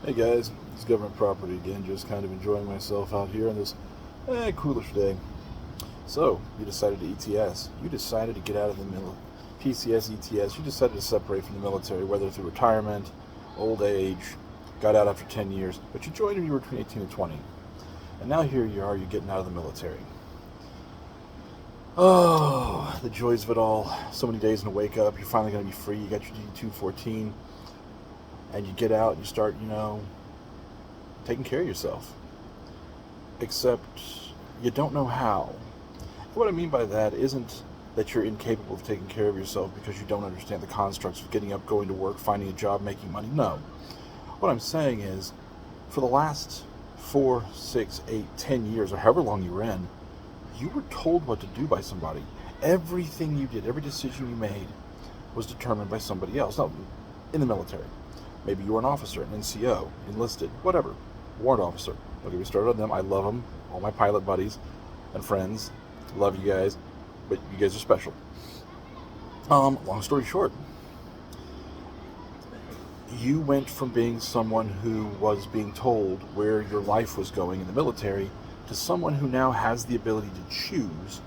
Hey guys, it's Government Property again, just kind of enjoying myself out here on this coolish day. So, you decided to ETS. You decided to get out of the PCS, ETS. You decided to separate from the military, whether through retirement, old age, got out after 10 years, but you joined when you were between 18 and 20. And now here you are, you're getting out of the military. Oh, the joys of it all. So many days and wake up, you're finally going to be free. You got your D214, and you get out and you start, taking care of yourself. Except you don't know how. What I mean by that isn't that you're incapable of taking care of yourself because you don't understand the constructs of getting up, going to work, finding a job, making money. No. What I'm saying is, for the last 4, 6, 8, 10 years, or however long you were in, you were told what to do by somebody. Everything you did, every decision you made was determined by somebody else. Now, in the military. Maybe you were an officer, an NCO, enlisted, whatever. Warrant officer. Don't get me started on them. I love them. All my pilot buddies and friends. Love you guys. But you guys are special. Long story short, you went from being someone who was being told where your life was going in the military to someone who now has the ability to choose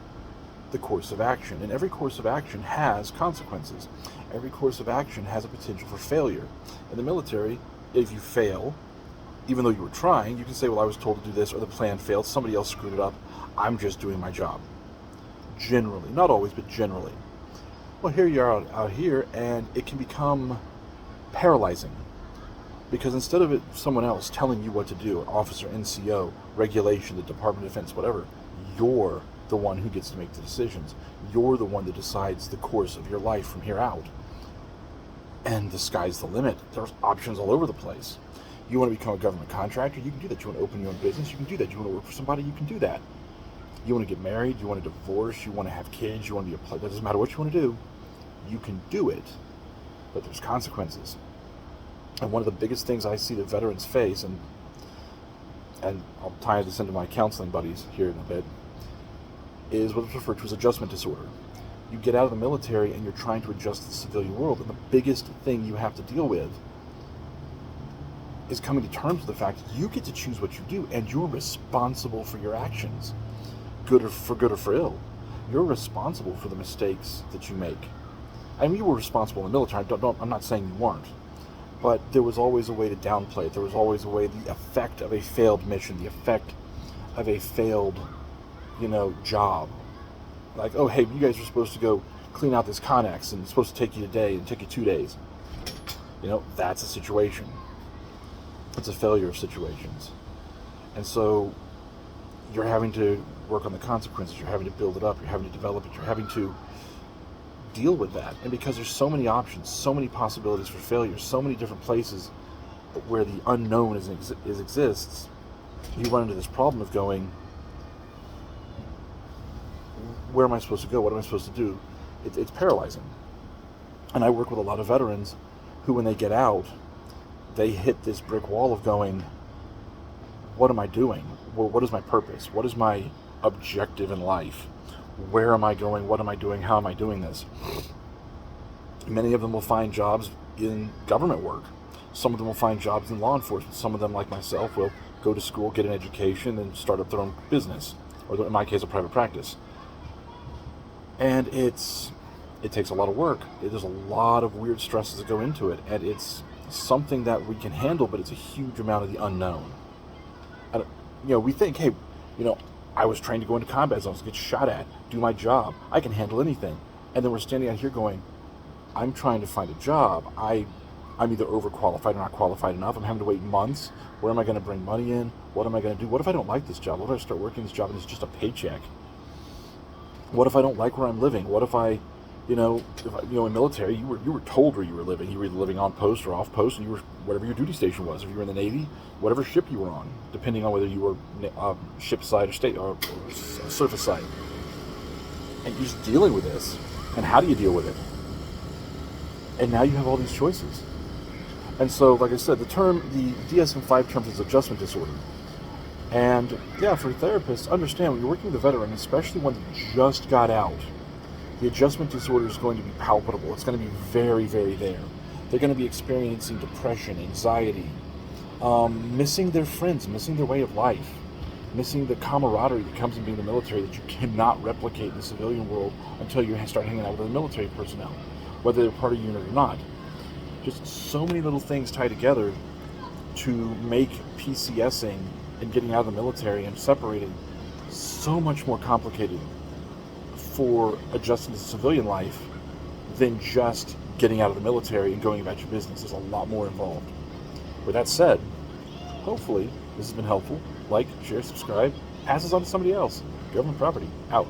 the course of action. And every course of action has consequences. Every course of action has a potential for failure. In the military, if you fail, even though you were trying, you can say, well, I was told to do this, or the plan failed, somebody else screwed it up, I'm just doing my job. Generally. Not always, but generally. Well, here you are out here, and it can become paralyzing. Because instead of it someone else telling you what to do, officer, NCO, regulation, the Department of Defense, whatever, you're the one who gets to make the decisions. You're the one that decides the course of your life from here out. And the sky's the limit. There's options all over the place. You want to become a government contractor? You can do that. You want to open your own business? You can do that. You want to work for somebody? You can do that. You want to get married? You want to divorce? You want to have kids? You want to be that doesn't matter what you want to do. You can do it. But there's consequences. And one of the biggest things I see that veterans face, and I'll tie this into my counseling buddies here in a bit, is what is referred to as adjustment disorder. You get out of the military and you're trying to adjust to the civilian world, and the biggest thing you have to deal with is coming to terms with the fact that you get to choose what you do, and you're responsible for your actions, good or for ill. You're responsible for the mistakes that you make. I mean, you were responsible in the military. I'm not saying you weren't, but there was always a way to downplay it. There was always a way, the effect of a failed mission, the effect of a failed, job. Like, oh, hey, you guys are supposed to go clean out this Connex, and it's supposed to take you a day, and take you 2 days. That's a situation. It's a failure of situations. And so you're having to work on the consequences. You're having to build it up. You're having to develop it. You're having to deal with that. And because there's so many options, so many possibilities for failure, so many different places where the unknown exists, you run into this problem of going, where am I supposed to go? What am I supposed to do? It's paralyzing. And I work with a lot of veterans who, when they get out, they hit this brick wall of going, what am I doing? Well, what is my purpose? What is my objective in life? Where am I going? What am I doing? How am I doing this? Many of them will find jobs in government work. Some of them will find jobs in law enforcement. Some of them, like myself, will go to school, get an education, and start up their own business, or in my case, a private practice. And it takes a lot of work. There's a lot of weird stresses that go into it, and it's something that we can handle, but it's a huge amount of the unknown. And, we think, hey, I was trained to go into combat zones, get shot at, do my job. I can handle anything. And then we're standing out here going, I'm trying to find a job. I'm either overqualified or not qualified enough. I'm having to wait months. Where am I going to bring money in? What am I going to do? What if I don't like this job? What if I start working this job and it's just a paycheck? What if I don't like where I'm living? What if I, in military, you were told where you were living. You were either living on post or off post, and you were whatever your duty station was. If you were in the Navy, whatever ship you were on, depending on whether you were ship side or state or surface side. And you're just dealing with this. And how do you deal with it? And now you have all these choices. And so, like I said, the DSM-5 term is adjustment disorder. And yeah, for therapists, understand when you're working with a veteran, especially one that just got out, the adjustment disorder is going to be palpable. It's going to be very, very there. They're going to be experiencing depression, anxiety, missing their friends, missing their way of life, missing the camaraderie that comes in being in the military that you cannot replicate in the civilian world until you start hanging out with the military personnel, whether they're part of your unit or not. Just so many little things tie together to make PCSing and getting out of the military and separating so much more complicated for adjusting to civilian life than just getting out of the military and going about your business. There's a lot more involved. With that said, hopefully this has been helpful. Like, share, subscribe, pass this on to somebody else. Government Property, out.